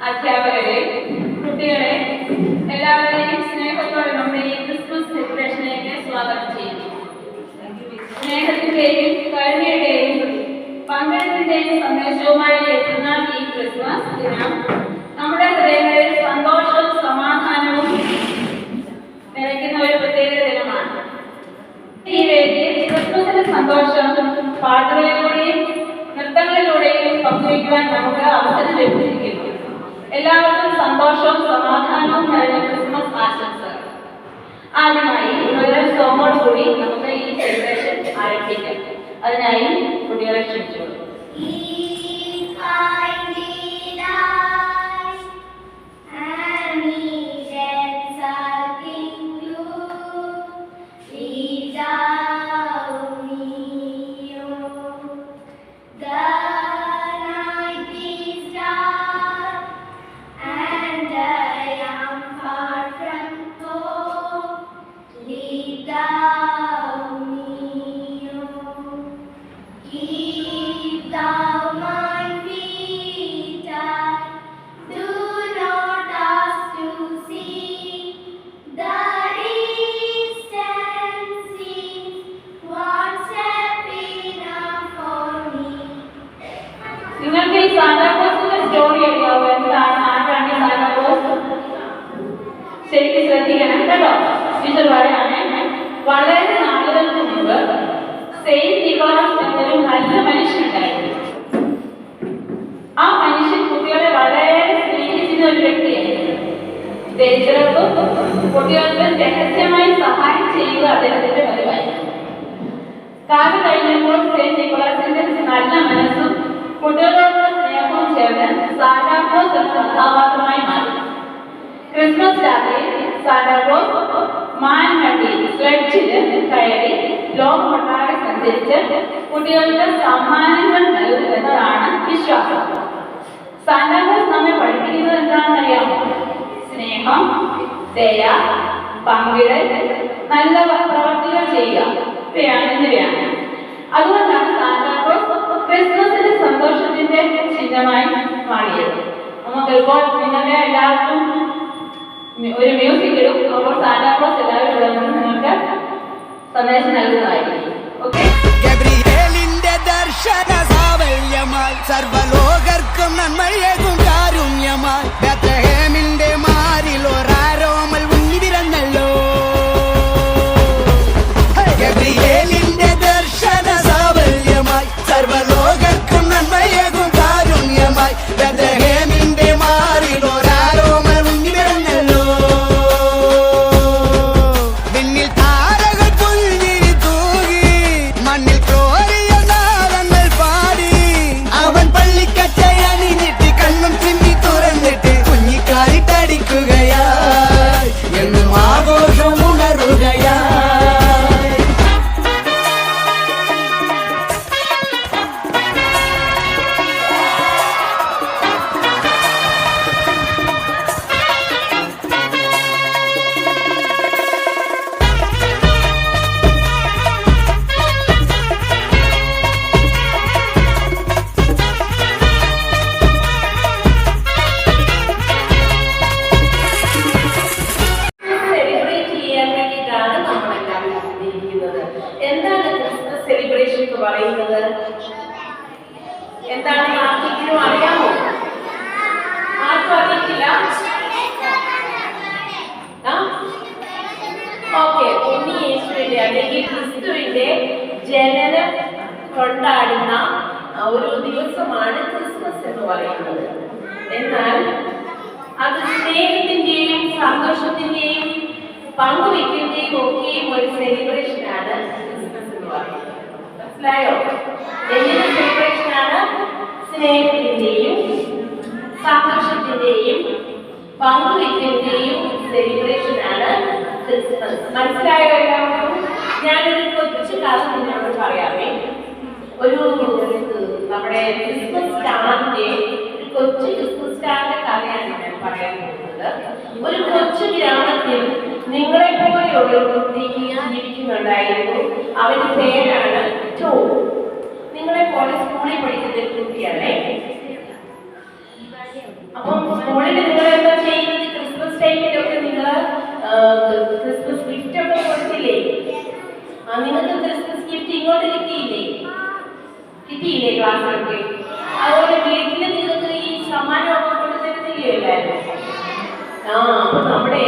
അധ്യാപകരെ, കുട്ടികളെ എല്ലാവരെയും സ്നേഹത്തോടെ നമ്മുടെ ഈ ക്രിസ്മസ് സെലിബ്രേഷനിലേക്ക് സ്വാഗതം ചെയ്യുന്നു. സ്നേഹത്തിന്റെയും കരുണയുടെയും പങ്കിടലിന്റെയും സന്ദേശവുമായി എത്തുന്ന ഈ ക്രിസ്മസ് ദിനം നമ്മുടെ ഹൃദയങ്ങളിൽ സന്തോഷവും സമാധാനവും നിറയ്ക്കുന്ന ഒരു പ്രത്യേക ദിനമാണ്. ഈ വേദിയിൽ ക്രിസ്മസിന്റെ സന്തോഷം പാട്ടുകളിലൂടെയും നൃത്തങ്ങളിലൂടെയും പങ്കുവയ്ക്കുവാൻ നമുക്ക് അവസരം ലഭിച്ചിരിക്കുന്നു. എല്ലാവർക്കും സന്തോഷവും സമാധാനവും നിറഞ്ഞ ക്രിസ്മസ് ആശംസകൾ. ആദ്യമായി ഒരു സോങ്ങോടുകൂടി നമുക്ക് ഈ സെലിബ്രേഷൻ ആരംഭിക്കാം. അതിനായി കുട്ടികളെ ക്ഷണിച്ചോളൂ. നിങ്ങൾക്ക് ഈ സാന്താക്ലോസിന്റെ സ്റ്റോറി അറിയാവോ? എന്താണ്, ആരാണ് സാന്താക്ലോസ്? ശരിക്കും ശ്രദ്ധിക്കണം കേട്ടോ. ടീച്ചർ പറയാണ്, വളരെ നാളുകൾക്ക് മുമ്പ് സെയിന്റ് നിക്കോളാസ് എന്നൊരു നല്ല മനുഷ്യനുണ്ടായിരുന്നു. ആ മനുഷ്യൻ കുട്ടികളെ വളരെ സ്നേഹിച്ചിരുന്ന ഒരു വ്യക്തിയായിരുന്നു. ദരിദ്രർക്കും കുട്ടികൾക്കും രഹസ്യമായി സഹായം ചെയ്യുക അദ്ദേഹത്തിന്റെ പതിവായിരുന്നു. കാലം കഴിഞ്ഞപ്പോൾ സെയിന്റ് നിക്കോളാസിന്റെ നല്ല മനസ്സും കുട്ടികളോടുള്ള സ്നേഹവും ചേർന്ന് സാന്താക്ലോസ് എന്ന കഥാപാത്രമായി മാറി. ക്രിസ്മസ് രാത്രി സാന്താക്ലോസ് മാൻഹട്ടിൽ സ്ലെഡ്ജില് കയറി ലോകമൊട്ടാകെ സഞ്ചരിച്ച് കുട്ടികൾക്ക് സമ്മാനങ്ങൾ നൽകും എന്നതാണ് വിശ്വാസം. സാന്താക്ലോസ് നമ്മെ പഠിപ്പിക്കുന്നത് എന്താണെന്ന് അറിയാമോ? സ്നേഹം, ദയ, പങ്കിടൽ, നല്ല പ്രവർത്തികൾ ചെയ്യുക എന്നിവയാണ്. അതുകൊണ്ടാണ് സാന്താക്ലോസ് ക്രിസ്മസിന്റെ സന്തോഷത്തിന്റെ ചിഹ്നമായി മാറിയത്. നമുക്ക് ഇപ്പോൾ നിങ്ങളുടെ എല്ലാവർക്കും ഒരു മ്യൂസിക് ഇടും. അപ്പോൾ സാന്താക്ലോസ് എല്ലാവരും നിങ്ങൾക്ക് സന്ദേശം നൽകുന്നതായിരിക്കും. ഓക്കെ. ഗബ്രിയേലിന്റെ ദർശന സാവല്യമായി സർവലോകർക്കും നന്മയേകും കാരുണ്യമായി ബേത്ലഹേമിന്റെ മാറിൽ ഒരാരോമൽ ഉണ്ണി പിറന്നല്ലോ. ഗബ്രിയേലിന്റെ ദർശന സാവല്യമായി സർവലോകർക്കും നന്മയേകും കാരുണ്യമായി ബേത്ലഹേമിന്റെ മാറിൽ ഒരാരോമൽ ഉണ്ണി പിറന്നല്ലോ. വിണ്ണിൽ താരകൾ പുൽഞ്ഞിരി തൂകി മണ്ണിൽ കോരിയ നാളങ്ങൾ പാടി അവൻ പള്ളിക്കച്ചയണിഞ്ഞിട്ട് കണ്ണും ചിമ്മി തുറന്നിട്ട് കുഞ്ഞിക്കാലിട്ടടിക്കുകയായി എന്നും ആഘോഷം ഉണരുകയായി. എന്താണ് ക്രിസ്മസ് സെലിബ്രേഷൻ എന്ന് പറയുന്നത്? എന്താണ് ആർക്കെങ്കിലും അറിയാമോ? ആർക്കും അറിയില്ല? ഓക്കെ. ഉണ്ണി യേശുവിന്റെ അല്ലെങ്കിൽ ക്രിസ്തുവിന്റെ ജനനം കൊണ്ടാടുന്ന ഒരു ദിവസമാണ് ക്രിസ്മസ് എന്ന് പറയുന്നത്. എന്നാൽ അത് സ്നേഹത്തിന്റെയും സന്തോഷത്തിന്റെയും പങ്കുവയ്ക്കുന്നതിന്റെയും ഒക്കെയും ഒരു സെലിബ്രേഷനാണ് ക്രിസ്മസ് എന്ന് പറയുന്നത്. മനസ്സിലായോ? എന്തിന്റെ സെലിബ്രേഷനാണ്? സ്നേഹത്തിന്റെയും സന്തോഷത്തിന്റെയും പങ്കുവയ്ക്കുന്നതിന്റെയും സെലിബ്രേഷനാണ് ക്രിസ്മസ്. മനസ്സിലായോ എല്ലാവർക്കും? ഞാനൊരു കൊച്ചു കഥ നിങ്ങളോട് പറയാമേ. ഒരു നമ്മുടെ ക്രിസ്മസ് സ്റ്റാറിന്റെ ഒരു കൊച്ചു ക്രിസ്മസ് സ്റ്റാറിന്റെ കഥയാണ് ഞാൻ പറയാൻ പോകുന്നത്. ഒരു കൊച്ചു ഗ്രാമത്തിൽ നിങ്ങളെ പോലെയുള്ള ഒരു കുട്ടി ജീവിക്കുന്നുണ്ടായിരുന്നു. അവന്റെ പേരാണ് ടോം. നിങ്ങളെ പോലെ സ്കൂളിൽ പഠിക്കുന്ന ഒരു കുട്ടിയല്ലേ. അപ്പം സ്കൂളിൽ കിട്ടിയില്ലേ ക്ലാസ്സിലൊക്കെ? അതുപോലെ വീട്ടിൽ നിങ്ങൾക്ക് ഈ സമ്മാനമൊക്കെ കൊടുത്തിരുന്നില്ലായിരുന്നു? അപ്പൊ നമ്മുടെ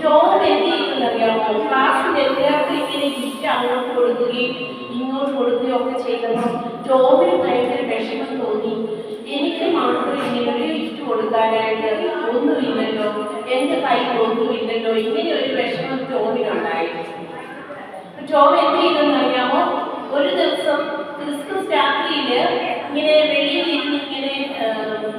ടോം എന്ത് ചെയ്യുന്നറിയാമോ? ക്ലാസ്സിൽ എല്ലാവർക്കും ഇങ്ങനെ ഗിഫ്റ്റ് അങ്ങോട്ട് കൊടുക്കുകയും ഇങ്ങോട്ട് കൊടുക്കുകയും ഒക്കെ ചെയ്തപ്പോൾ ടോമിന് ഭയങ്കര വിഷമം തോന്നി. എനിക്ക് മാത്രം ഇങ്ങനെ ഗിഫ്റ്റ് കൊടുക്കാനായിട്ട് ഒന്നുമില്ലല്ലോ, എൻ്റെ കയ്യിൽ ഒന്നുമില്ലല്ലോ, ഇങ്ങനെ ഒരു വിഷമം ടോമിനുണ്ടായി. ടോം എന്ത് ചെയ്തെന്നറിയാമോ? ഒരു ദിവസം ക്രിസ്മസ് രാത്രിയിൽ ഇങ്ങനെ വെളിയിൽ ഇരുന്ന് ഇങ്ങനെ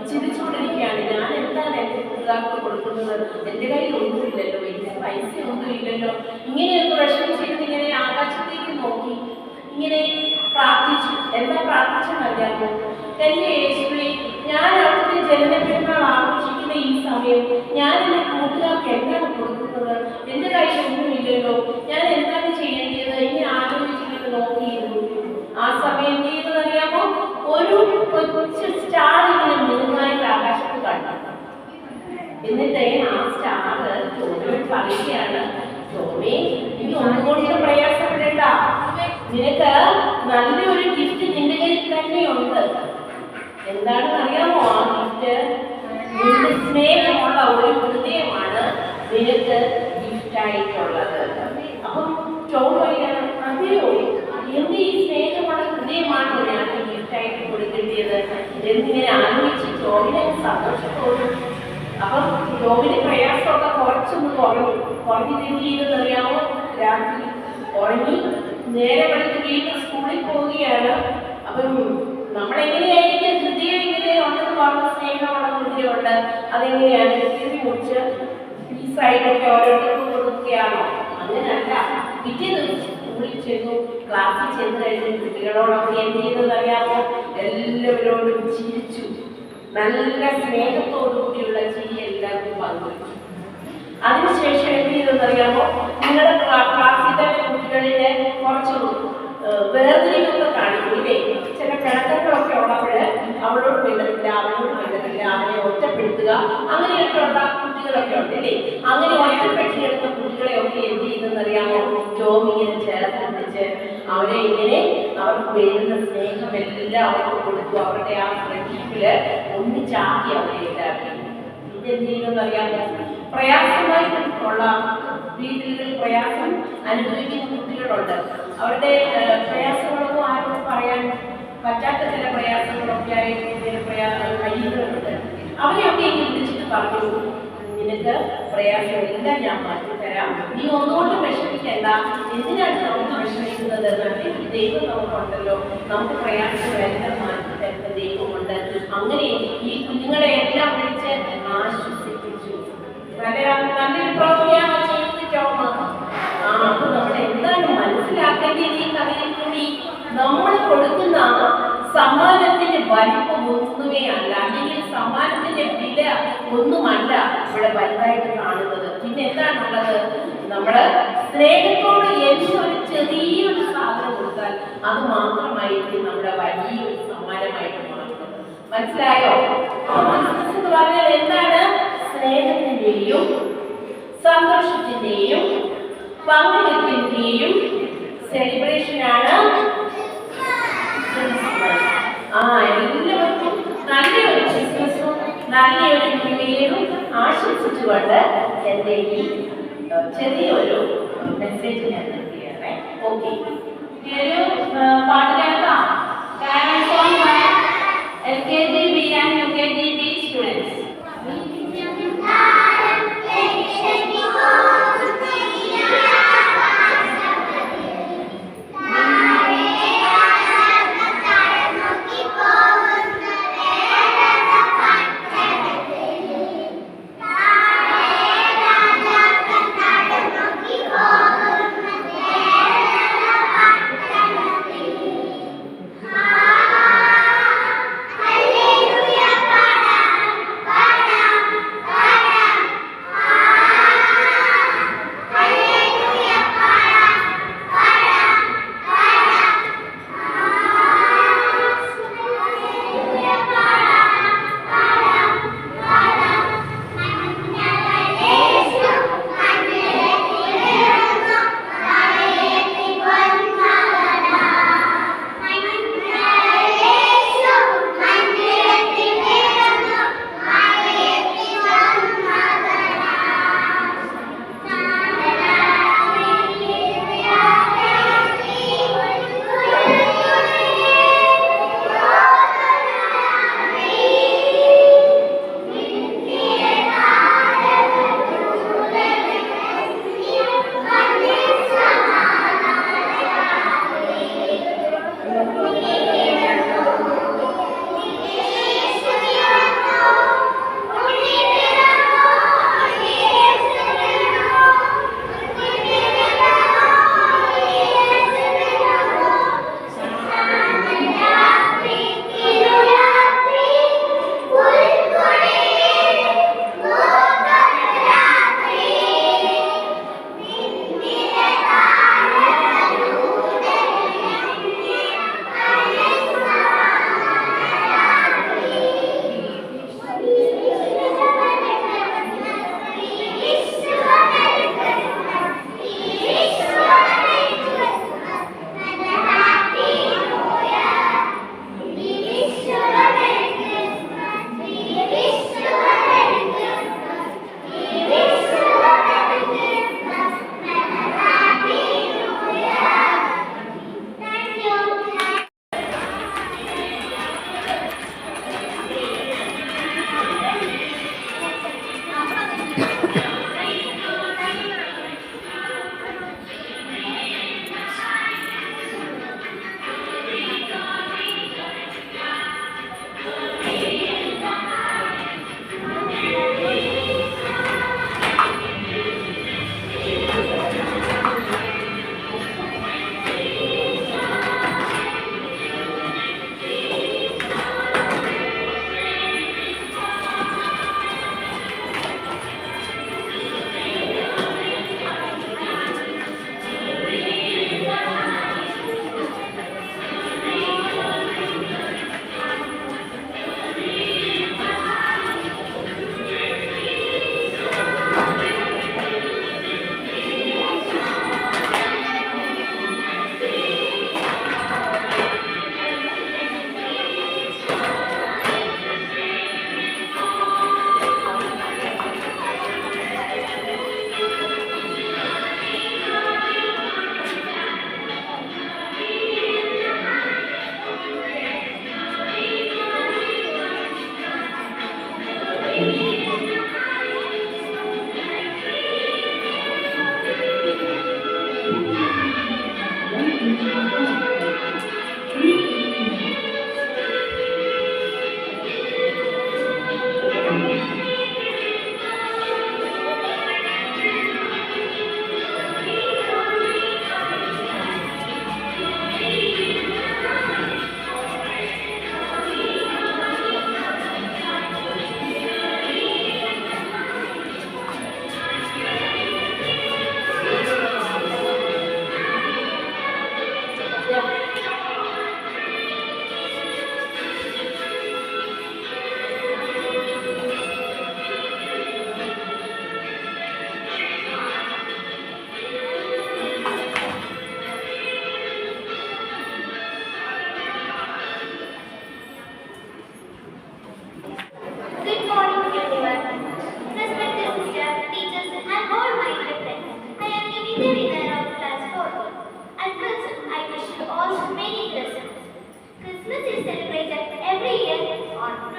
ചിരിച്ചുകൊണ്ടിരിക്കുകയാണ്. ഞാൻ എന്താണ് എൻ്റെ കൂട്ടുകാർക്ക് കൊടുക്കുന്നത്? എൻ്റെ കയ്യിൽ ഒന്നുമില്ലല്ലോ, എൻ്റെ പൈസ ഒന്നുമില്ലല്ലോ. ഇങ്ങനെയൊക്കെ വിഷമിച്ചിരുന്ന് ഇങ്ങനെ ആകാശത്തേക്ക് നോക്കി ഇങ്ങനെ പ്രാർത്ഥിച്ചു. എന്താ പ്രാർത്ഥിച്ചെന്നറിയാമോ? എൻ്റെ യേശുവേ, ഞാൻ അവിടുത്തെ ജനനപ്പെരുന്നാൾ ആഘോഷിക്കുന്ന ഈ സമയം ഞാൻ എൻ്റെ കൂട്ടുകാർക്ക് എന്താണ് കൊടുക്കുന്നത്? എൻ്റെ കയ്യിൽ ഒന്നുമില്ലല്ലോ, ഞാൻ എന്താണ് ചെയ്യേണ്ടത്? ഇങ്ങനെ ആലോചിച്ചിട്ട് നോക്കിയിരുന്നു. ആ സമയം എന്ത് ചെയ്തതറിയാമോ? ഒരു കൊച്ചു സ്റ്റാർ ഇങ്ങനെ മിനുങ്ങായിട്ട് ആകാശത്ത് കണ്ടു. എന്നിട്ട് ആ സ്റ്റാർ ടോമിയോട് പറയുകയാണ്, ടോമി, ഇനി ഒന്നുകൊണ്ട് പ്രയാസപ്പെടേണ്ട, നിനക്ക് നല്ലൊരു ഗിഫ്റ്റ് നിന്റെ കയ്യിൽ തന്നെയുണ്ട്. എന്താണെന്ന് അറിയാമോ? ആ ഗിഫ്റ്റ് നിന്റെ സ്നേഹമുള്ള ഒരു ഹൃദയമാണ് നിനക്ക് ഗിഫ്റ്റായിട്ടുള്ളത്. അപ്പം ടോം പറയാണ്, അതെയോ, എന്റെ ഈ സ്നേഹമുള്ള ഹൃദയമാണോ ഞാൻ ഗിഫ്റ്റായിട്ട് കൊടുക്കേണ്ടത് എന്നിങ്ങനെ ആലോചിച്ച് ടോമിനെ സന്തോഷത്തോടും. അപ്പം ടോമിന്റെ പ്രയാസമൊക്കെ കുറച്ചൊന്ന് കുറഞ്ഞു തെറ്റിയിരുന്നറിയാമോ? രാത്രി ഉറങ്ങി നേരെ പഠിച്ച് വീട്ടിൽ സ്കൂളിൽ പോവുകയാണ്. അപ്പം നമ്മളെങ്ങനെയായിരിക്കും ഹൃദയം ഇങ്ങനെ ഉണ്ടെന്ന് പറഞ്ഞ സ്നേഹമുള്ള ഹൃദയമുണ്ട്, അതെങ്ങനെയാണ് കീറി മുറിച്ച് പീസായിട്ടൊക്കെ ഓരോരുത്തർക്കും കൊടുക്കുകയാണോ? അങ്ങനല്ല. പിറ്റേ ദിവസം സ്കൂളിൽ ചെന്നു, ക്ലാസ്സിൽ ചെന്ന് കഴിഞ്ഞ കുട്ടികളോടൊക്കെ എന്ത് ചെയ്തതറിയാമോ? എല്ലാവരോടും ചിരിച്ചു. നല്ല സ്നേഹത്തോടു കൂടിയുള്ള ചിരി എല്ലാവർക്കും പങ്കുവച്ചു. അതിനുശേഷം എന്ത് ചെയ്തെന്നറിയാമോ? നിങ്ങളുടെ ക്ലാസ്സിൽ തന്നെ കുട്ടികളിലെ കുറച്ച് വേർതിരിവൊക്കെ കാണിക്കൂലേ? ചില കിടക്കങ്ങളൊക്കെ ഉള്ളപ്പോൾ അവളോട് വേണ്ടതില്ല, അവനോട് വേണ്ടതില്ല, അവനെ ഒറ്റപ്പെടുത്തുക, അങ്ങനെയൊക്കെ ഉള്ള കുട്ടികളൊക്കെ ഉണ്ടല്ലേ? അങ്ങനെ ഒറ്റപ്പെടുത്തിയെടുത്ത കുട്ടികളെയൊക്കെ എന്ത് ചെയ്തെന്നറിയാമോ? ടോം ഇങ്ങനെ ചേർത്ത് പിടിച്ച് അവരെ ഇങ്ങനെ അവർക്ക് വേണ്ടുന്ന സ്നേഹമെല്ലാം അവർക്ക് കൊടുത്തു. അവരുടെ ആ ഫ്രണ്ട്ഷിപ്പില് ഒന്നിച്ചാക്കി അവരെ എല്ലാവരും. ഇതെന്ത് ചെയ്യുന്നറിയാമോ? പ്രയാസമായിട്ടുള്ള വീട്ടിൽ പ്രയാസം അനുഭവിക്കുന്ന കുട്ടികളുണ്ട്. അവരുടെ പ്രയാസങ്ങളൊന്നും ആരോടും പറയാൻ പറ്റാത്ത ചില പ്രയാസങ്ങളൊക്കെ ആയിട്ട് കഴിയുന്നവരുണ്ട്. അവരെയൊക്കെ ഇങ്ങനെ വിളിച്ചിട്ട് പറഞ്ഞു, നിനക്ക് പ്രയാസമെല്ലാം ഞാൻ മാറ്റിത്തരാം, നീ ഒന്നുകൊണ്ട് വിഷമിക്കേണ്ട, എന്തിനാണ് നമുക്ക് വിഷമിക്കുന്നത്? ദൈവം നമുക്കുണ്ടല്ലോ, നമുക്ക് പ്രയാസങ്ങളെല്ലാം മാറ്റിത്തരുന്ന ദൈവമുണ്ട്. അങ്ങനെ ഈ കുഞ്ഞുങ്ങളെ എല്ലാം വിളിച്ച് ആശ്വസിപ്പിച്ചു. നല്ലൊരു പ്രവൃത്തിയാണ് ചെയ്തിട്ടോ. അപ്പൊ നമ്മൾ എന്താണ് മനസ്സിലാക്കേണ്ടത് ഈ കഥയിൽ കൂടി? നമ്മൾ കൊടുക്കുന്ന സമ്മാനത്തിന്റെ വലിപ്പം ഒന്നുമേ അല്ല, അല്ലെങ്കിൽ സമ്മാനത്തിന്റെ വില ഒന്നുമല്ല ഇവിടെ വലുതായിട്ട് കാണുന്നത്. പിന്നെ എന്താണുള്ളത്? നമ്മള് സ്നേഹത്തോട് എന്തൊരു ചെറിയൊരു സാധനം കൊടുത്താൽ അത് മാത്രമായിരിക്കും നമ്മുടെ വലിയൊരു സമ്മാനമായിട്ട് മാറുന്നത്. മനസ്സിലായോ? ക്രിസ്മസ് എന്ന് പറഞ്ഞാൽ എന്താണ്? സ്നേഹത്തിന്റെയും സന്തോഷത്തിന്റെയും പങ്കുവെപ്പിന്റെയും സെലിബ്രേഷനാണ്. എല്ലാവർക്കും നല്ലൊരു ക്രിസ്മസും നല്ലൊരു ന്യൂ ഇയറും ആശംസിച്ചുകൊണ്ട് എൻ്റെ ഈ ചെറിയൊരു മെസ്സേജ് ഞാൻ നൽകുകയാണ്. ഓക്കെ, ഈ ഒരു പാട്ട് കേൾക്കാം. LKG, B and UKG B students.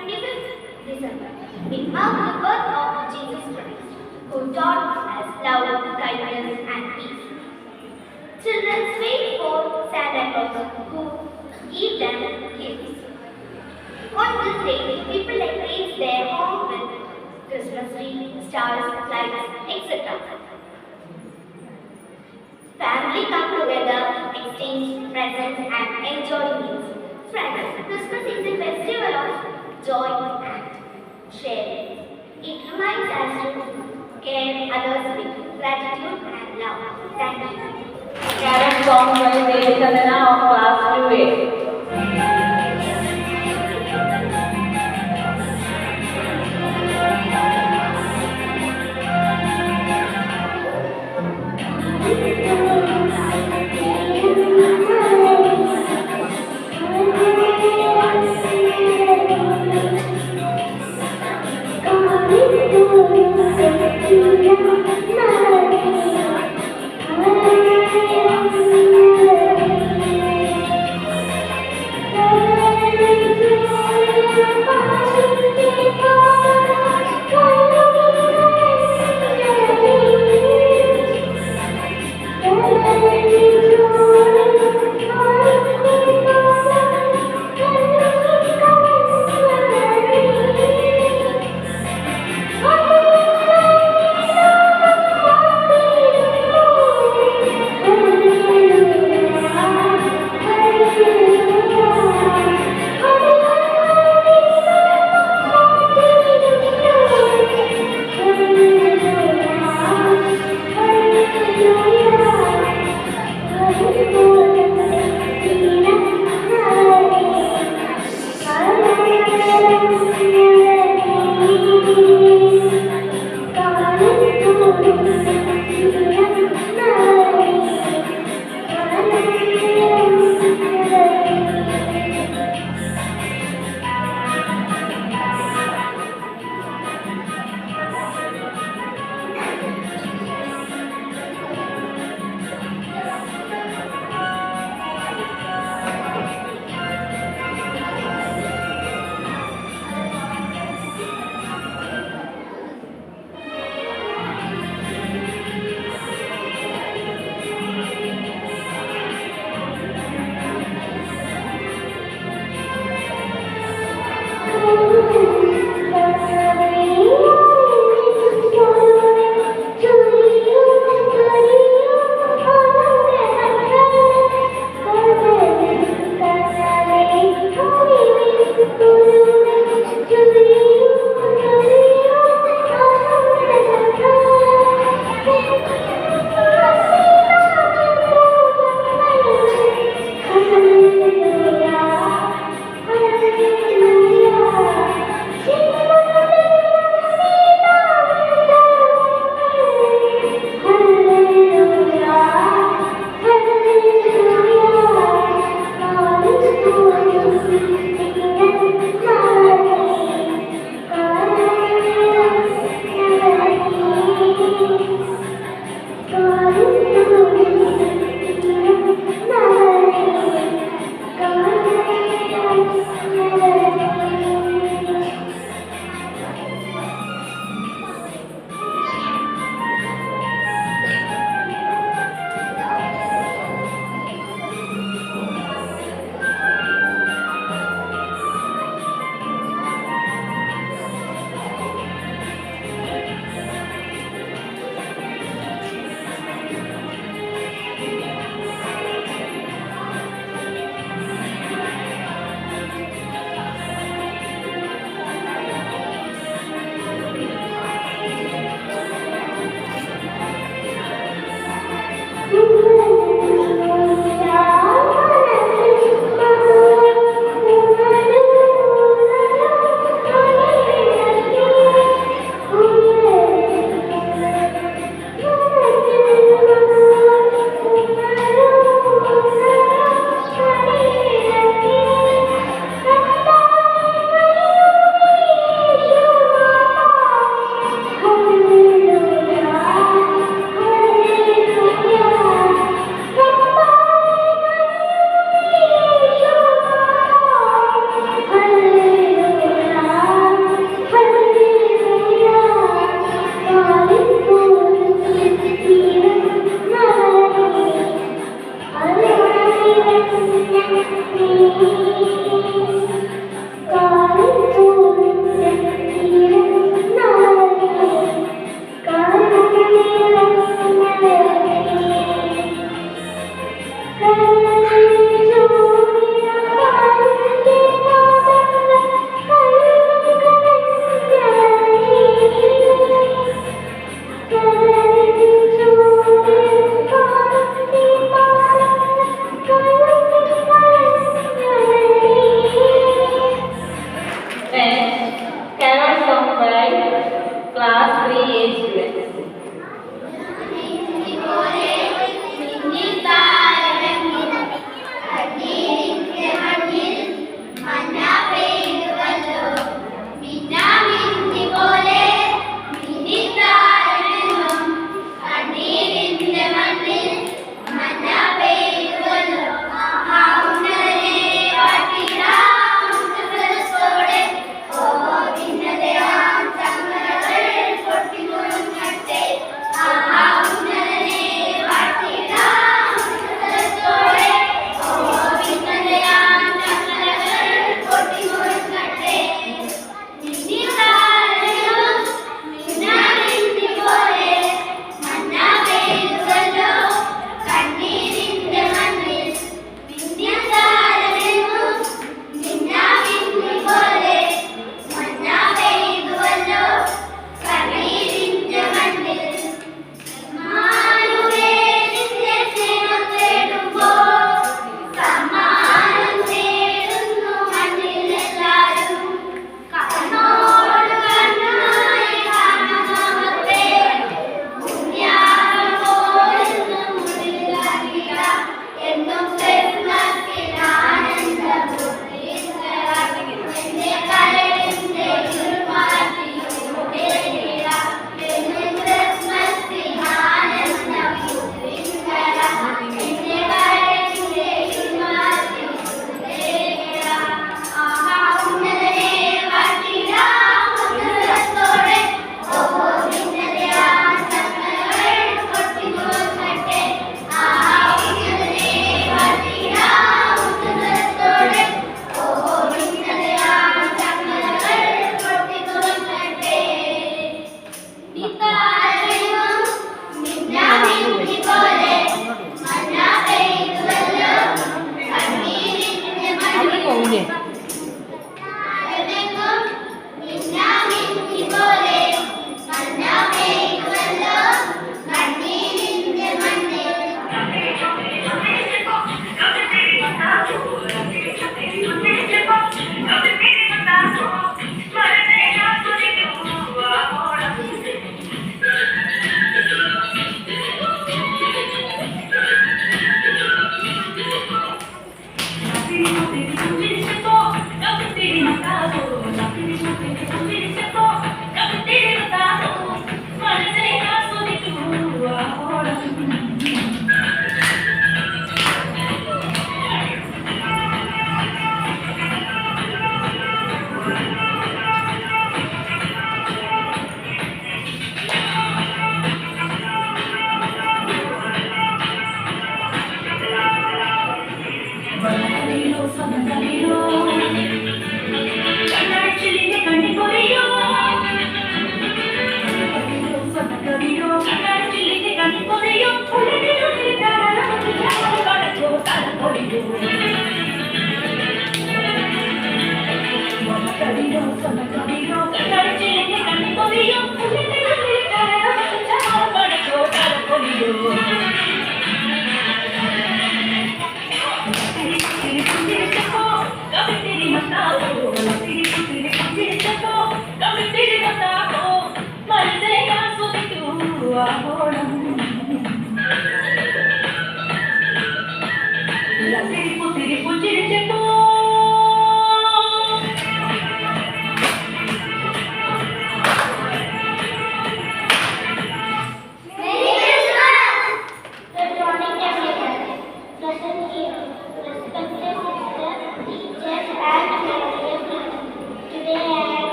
25th December, we mark the birth of Jesus Christ, who taught us love, kindness, and peace. Children wait for Santa Claus, who give them gifts. On this day, people decorate their home with Christmas tree, stars, lights, etc. Family come together, exchange presents, and enjoy meals. Friends, Christmas is a festival of joy and sharing. It reminds us to care others with gratitude and love. Thank you. Carol song by Devichandana of class 2A.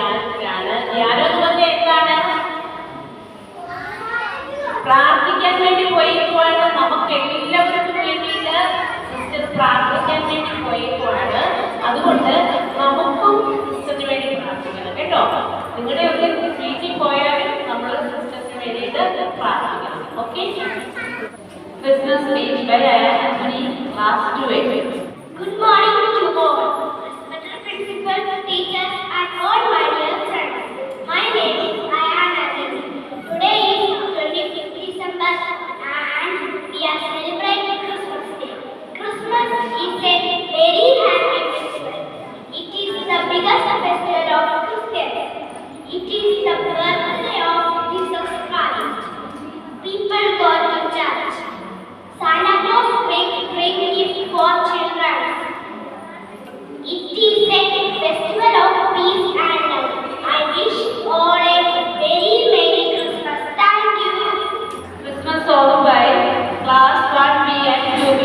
ധ്യാനത്തിലാണ്. ധ്യാനം എന്ന് പറഞ്ഞാൽ എന്താണ്? പ്രാർത്ഥിക്കാൻ വേണ്ടി പോയിപ്പോഴാണ്. നമുക്ക് എല്ലാവർക്കും വേണ്ടിയിട്ട് sister പ്രാർത്ഥിക്കാൻ വേണ്ടി പോയിപ്പോഴാണ്. അതുകൊണ്ട് നമുക്കും സിസ്റ്ററിന് വേണ്ടി പ്രാർത്ഥിക്കണം കേട്ടോ. നിങ്ങളുടെ ഒക്കെ വീട്ടിൽ പോയാലും നമ്മൾ സിസ്റ്ററിന് വേണ്ടിയിട്ട് പ്രാർത്ഥിക്കണം. Okay. Business speech by Anthony, class 2A. Good morning to all, respected principal, teachers, and all my dear friends. My name is Ayan Anthony. Today is 25th December, and we are celebrating Christmas Day. Christmas is a very happy festival. It is the biggest festival of Christians. It is the birthday of Jesus Christ. People go to church. Santa Claus bring gifts for children. It is a festival of peace and love. I wish all a very Merry Christmas. Thank you. Christmas song by class 1B and 2B.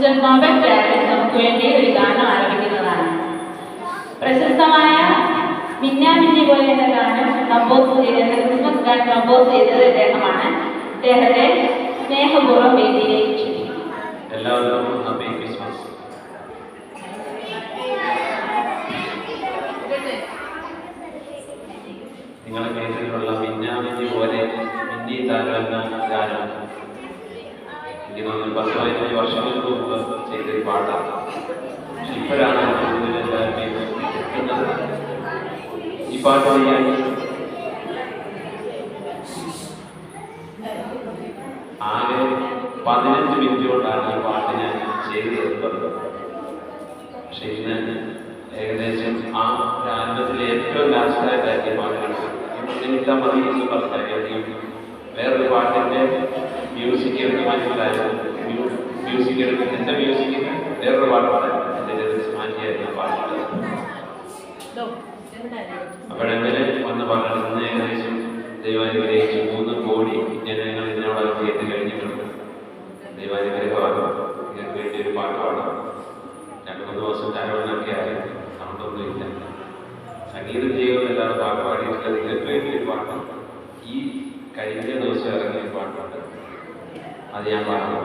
Student mobile channel നമുക്ക് വേണ്ടി ഒരു ഗാനം ആരംഭിക്കുന്നതാണ്. പ്രശസ്തമായ മിന്നാമിന്നി പോലെ എന്ന ഗാനം Christmas ഗാനം compose ചെയ്തത് അദ്ദേഹമാണ്. അദ്ദേഹത്തെ സ്നേഹപൂർവ്വം വേദിയിലേക്ക് ക്ഷണിക്കുന്നു. എല്ലാവർക്കും ഹാപ്പി ക്രിസ്മസ്. നിങ്ങളുടെ കേസിലുള്ള മിന്നാമിന്നി പോലെ മിന്നി താരം ഗാനം എനിക്ക് തോന്നുന്നു 10-15 വർഷങ്ങൾക്ക് മുമ്പ് ചെയ്തൊരു പാട്ടാണ്. പക്ഷെ ഇപ്പോഴാണ് കൂടുതൽ എല്ലാവരുടെയും എത്തുന്നത്. ഈ പാട്ട് ചെയ്യാൻ ആകെ 15 മിനിറ്റ് കൊണ്ടാണ് ഈ പാട്ട് ഞാൻ ചെയ്തു തീർത്തത്. പക്ഷെ ഇന്ന് ഏകദേശം ആ ആൽബത്തിലെ ഏറ്റവും ലാസ്റ്റായിട്ടായിരിക്കും പാട്ടുകൾ നിമിത്തം മതി എന്ന് പറഞ്ഞാൽ വേറൊരു പാട്ടിൻ്റെ മ്യൂസിക് എടുത്ത് മാറ്റിയിട്ടായിരുന്നു. മ്യൂസിക് എടുത്ത് എൻ്റെ മ്യൂസിക്കിന് വേറൊരു പാട്ടായിരുന്നു എൻ്റെ മാറ്റിയായിരുന്നു പാട്ടുകൾ. അപ്പോഴെങ്ങനെ വന്ന് പാടുന്നത് ഏകദേശം ദൈവാനുഗ്രഹിച്ച് 3 കോടി ജനങ്ങൾ ഇതിനോടൊപ്പം കേട്ട് കഴിഞ്ഞിട്ടുണ്ട്. ദൈവാനുഗ്രഹമാണ് നിങ്ങൾക്ക് വേണ്ടി ഒരു പാട്ട് പാടാം. 2-3 ദിവസം കരോളിനൊക്കെ ആയിരുന്നു, സൗണ്ടൊന്നുമില്ല. സംഗീതം ചെയ്യുന്നല്ലാതെ പാട്ട് പാടിയിട്ടുള്ള നിങ്ങൾക്ക് വേണ്ടി ഒരു പാട്ട് ഈ കഴിഞ്ഞ ദിവസം ഇറങ്ങിയ പാട്ടുണ്ട്, അത് ഞാൻ പാടുന്നു.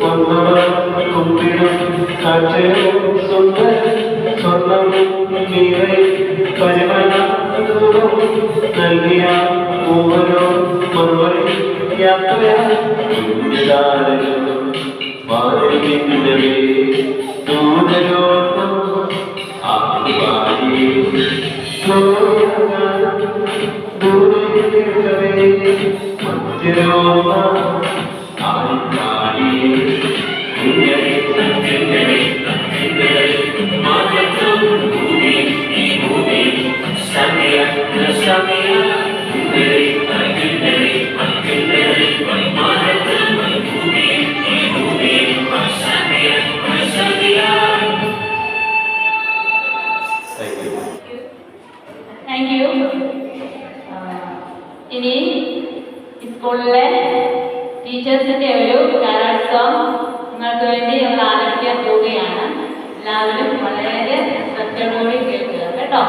വന്നവർ കുമ്പിടും കാഴ്ചയോ സുന്ദര സ്വർണം നീറെ പരിമള ധൂപം നൽകിയ മൂവരോ മറുപടി യാത്രയാരോ വാരിക്കുന്നവേ ദൂരോ ആവാരി ദൂരേ മധ്യരോ ആരി താങ്ക് യു. ഇനി സ്കൂളിലെ ടീച്ചേഴ്സിന്റെ ഒരു കലോത്സവം നിങ്ങൾക്ക് വേണ്ടി ഞങ്ങൾ ആരംഭിക്കാൻ പോവുകയാണ്. എല്ലാവരും വളരെ ശ്രദ്ധയോടുകൂടി കേൾക്കുക കേട്ടോ.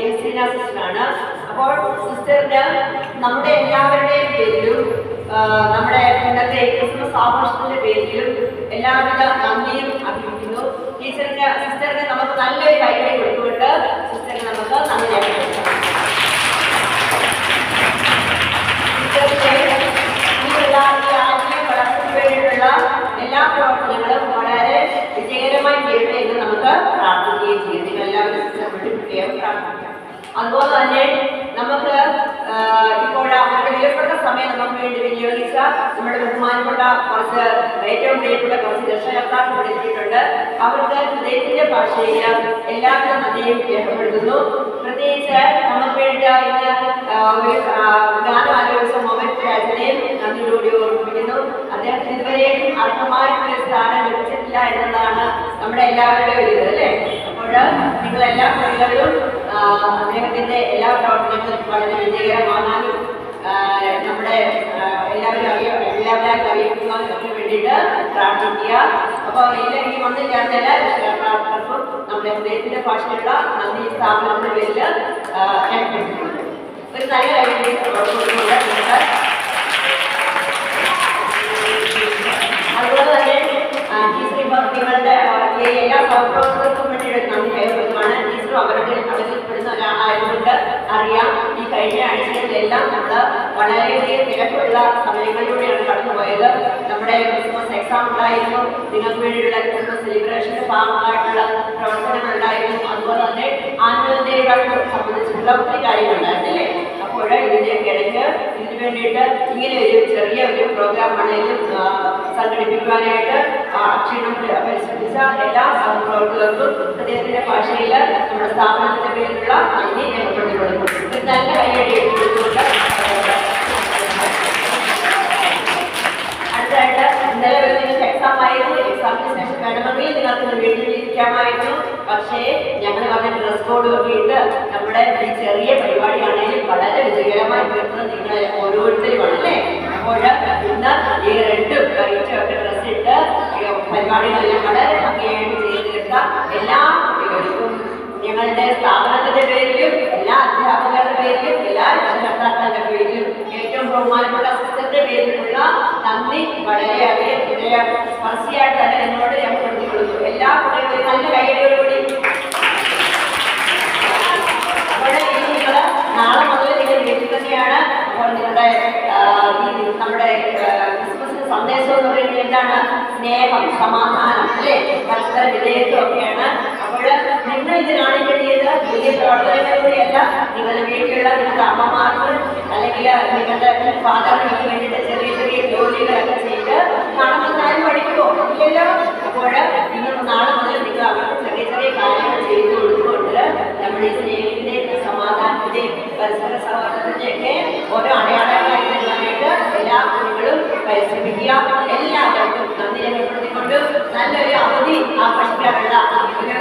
എൽസീന സിസ്റ്ററാണ്. അപ്പോൾ സിസ്റ്ററിന് നമ്മുടെ എല്ലാവരുടെയും പേരിലും നമ്മുടെ ഇന്നത്തെ ക്രിസ്മസ് ആഘോഷത്തിന്റെ പേരിലും എല്ലാവിധ നന്ദിയും അർപ്പിക്കുന്നു. സിസ്റ്ററിന് നമുക്ക് നല്ലൊരു കൈകളി കൊടുത്തുകൊണ്ട് സിസ്റ്ററിന് നമുക്ക് നന്ദി രേഖപ്പെടുത്താം. വളർച്ചയ്ക്ക് വേണ്ടിയിട്ടുള്ള എല്ലാ പ്രവർത്തനങ്ങളും വളരെ വിജയകരമായി ചെയ്യട്ടെ എന്ന് നമുക്ക് പ്രാർത്ഥിക്കുകയും ചെയ്യും. നിങ്ങൾ എല്ലാവരും പ്രത്യേകം പ്രാർത്ഥിക്കാം. അതുപോലെ തന്നെ നമുക്ക് ഇപ്പോൾ അവരുടെ വിലപ്പെട്ട സമയം നമുക്ക് വേണ്ടി വിനിയോഗിച്ച നമ്മുടെ ബഹുമാനപ്പെട്ട കുറച്ച് ഏറ്റവും പ്രിയപ്പെട്ട കുറച്ച് രക്ഷകർത്താക്കൾ വിളിച്ചിട്ടുണ്ട്. അവർക്ക് ഹൃദയത്തിന്റെ ഭാഷയിൽ എല്ലാവരും നന്ദിയും രേഖപ്പെടുത്തുന്നു. പ്രത്യേകിച്ച് നമുക്ക് വേണ്ടി ഇന്ന് ഗാനം ആലോചിച്ച മൊമെന്റ് രാജനെയും നന്ദിയോടുകൂടി ഓർമ്മിപ്പിക്കുന്നു. അദ്ദേഹത്തിന് ഇതുവരെയും അർഹമായിട്ടുള്ള സ്ഥാനം ലഭിച്ചിട്ടില്ല എന്നതാണ് നമ്മുടെ എല്ലാവരുടെയും ഒരു ഇത് അല്ലേ. അപ്പോൾ നിങ്ങളെല്ലാ കുട്ടികളും അദ്ദേഹത്തിന്റെ എല്ലാ പ്രവർത്തനങ്ങളും വളരെ വിജയകരമാകാനും നമ്മുടെ എല്ലാവരും അറിയിക്കുന്നതിനൊക്കെ വേണ്ടിയിട്ട് പ്രാർത്ഥിക്കുക. അപ്പോൾ ഈ വന്നു ചേർന്നേല് രക്ഷകർത്താക്കൾക്കും നമ്മുടെ ഹൃദയത്തിന്റെ ഭാഷയിലുള്ള നന്ദി സ്ഥാപനത്തിന്റെ പേരിൽ ഒരു നല്ല അതുപോലെ തന്നെ നിങ്ങളുടെ എല്ലാ സൗപ്രവർത്തകർക്കും വേണ്ടിയിട്ട് നന്ദി രേഖപ്പെടുത്തുകയാണ്. ടീച്ചറും അവരിൽപ്പെടുന്ന ഒരാളായതുകൊണ്ട് അറിയാം ഈ കഴിഞ്ഞ ആഴ്ചകളിലെല്ലാം നമ്മൾ വളരെയധികം തിരക്കുള്ള സമയങ്ങളിലൂടെയാണ് കടന്നുപോയത്. നമ്മുടെ ക്രിസ്മസ് എക്സാം ഉണ്ടായിരുന്നു, നിങ്ങൾക്ക് വേണ്ടിയുള്ള ക്രിസ്മസ് സെലിബ്രേഷന്റെ ഭാഗമായിട്ടുള്ള പ്രവർത്തനങ്ങൾ ഉണ്ടായിരുന്നു. അതുപോലെ തന്നെ ആനുവൽ ഡേകൾ സംബന്ധിച്ചിട്ടുള്ള ഒത്തിരി കാര്യങ്ങളുണ്ടായിരുന്നില്ലേ. അപ്പോൾ ഇതിന്റെ ഇടയ്ക്ക് ഇതിനു വേണ്ടിയിട്ട് ഇങ്ങനെ ഒരു ചെറിയ ഒരു പ്രോഗ്രാം ആണെങ്കിലും സംഘടിപ്പിക്കുവാനായിട്ട് അക്ഷീണം പരിശ്രമിച്ച എല്ലാ സഹപ്രവർത്തകർക്കും ഹൃദയത്തിന്റെ ഭാഷയിൽ നമ്മുടെ സ്ഥാപനത്തിന്റെ പേരിലുള്ള നന്ദി രേഖപ്പെടുത്തിക്കൊടുക്കും. ഒരു നല്ല കൈയടി എടുത്തുകൊണ്ട് അടുത്തായിട്ട് ഇന്നലെ വരെ നിങ്ങൾക്ക് എക്സാം ആയിരുന്നു. എക്സാമിന് ശേഷം വേണമെങ്കിൽ നിങ്ങൾക്ക് വീട്ടിലിരിക്കാമായിരുന്നു. പക്ഷേ ഞങ്ങൾ പറഞ്ഞ ഡ്രസ് കോഡ് ഒക്കെ ഇട്ട് നമ്മുടെ ഈ ചെറിയ പരിപാടിയാണെങ്കിലും വളരെ വിജയകരമായി തീർന്നത് നിങ്ങൾ ഓരോരുത്തരുമാണ് അല്ലേ. അപ്പോൾ ഇന്ന് ഈ റെഡും വൈറ്റും ഒക്കെ ഡ്രസ് ഇട്ട് പരിപാടികളെല്ലാം വളരെ ഭംഗിയായിട്ട് ചെയ്ത് തീർക്കാം. എല്ലാ കുട്ടികൾക്കും ഞങ്ങളുടെ സ്ഥാപനത്തിന്റെ പേരിലും എല്ലാ അധ്യാപകരുടെ പേരിലും എല്ലാ രക്ഷകർത്താക്കളുടെ പേരിലും ഏറ്റവും ബഹുമാനപ്പെട്ട സിസ്റ്ററിന്റെ പേരിലുള്ള നന്ദി വളരെയധികം സ്പർശിയായിട്ട് തന്നെ നിങ്ങളോട് രേഖപ്പെടുത്തിക്കൊള്ളുന്നു. എല്ലാ കുട്ടികളും നല്ല കൈയടിയോടുകൂടി. അപ്പോൾ ഇനി നിങ്ങൾ നാളെ മുതൽ നിങ്ങൾ വീട്ടിൽ തന്നെയാണ്. അപ്പോൾ നിങ്ങളുടെ നമ്മുടെ ക്രിസ്മസിന്റെ സന്ദേശം എന്ന് പറയുന്നത് എന്താണ്? സ്നേഹം, സമാധാനം അല്ലേ, പരസ്പര വിധേയത്വം ഒക്കെയാണ്. അപ്പോൾ നിങ്ങൾ ഇത് കാണിക്കേണ്ടത് വലിയ പ്രവർത്തനങ്ങളിലൂടെയല്ല, നിങ്ങളുടെ വീട്ടിലുള്ള നിങ്ങളുടെ അമ്മമാർക്ക് അല്ലെങ്കിൽ നിങ്ങളുടെ ഫാദറിനൊക്കെ വേണ്ടിയിട്ട് ചെറിയ ചെറിയ ജോലികളൊക്കെ ചെയ്ത് കാണുന്നതാരും പഠിക്കുമോ ഇല്ലല്ലോ. അപ്പോൾ നിങ്ങൾ നാളെ മുതൽ നിങ്ങൾ അവർക്ക് ചെറിയ ചെറിയ കാര്യങ്ങൾ ചെയ്തു കൊടുത്തുകൊണ്ട് നമ്മുടെ ഈ സ്നേഹത്തിന്റെയും സമാധാനത്തിന്റെയും പരസ്പര സഹോദരത്തിന്റെയൊക്കെ ഓരോ അടയാളങ്ങളായി വരുവാനായിട്ട് എല്ലാ കുട്ടികളും പരിശ്രമിക്കുക. എല്ലാവർക്കും നന്ദി രേഖപ്പെടുത്തിക്കൊണ്ട് നല്ലൊരു അവധി ആഘോഷിക്കാനുള്ള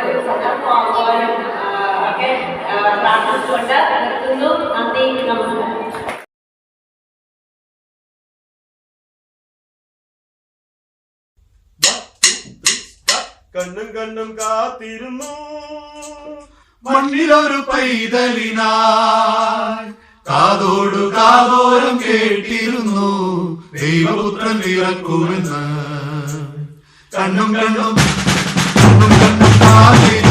ഒരു സന്ദർഭമാകുവാനും ഒക്കെ പ്രാർത്ഥിച്ചുകൊണ്ട് നിർത്തുന്നു. നന്ദി, നമസ്കാരം. കണ്ണും കണ്ണും കാത്തിരുന്നു മണ്ണിലൊരു പൈതലിനായി, കാതോടു കാതോരം കേട്ടിരുന്നു ദൈവപുത്രൻ പിറക്കുമെന്ന്. കണ്ണും കണ്ണും കാത്തിരുന്നു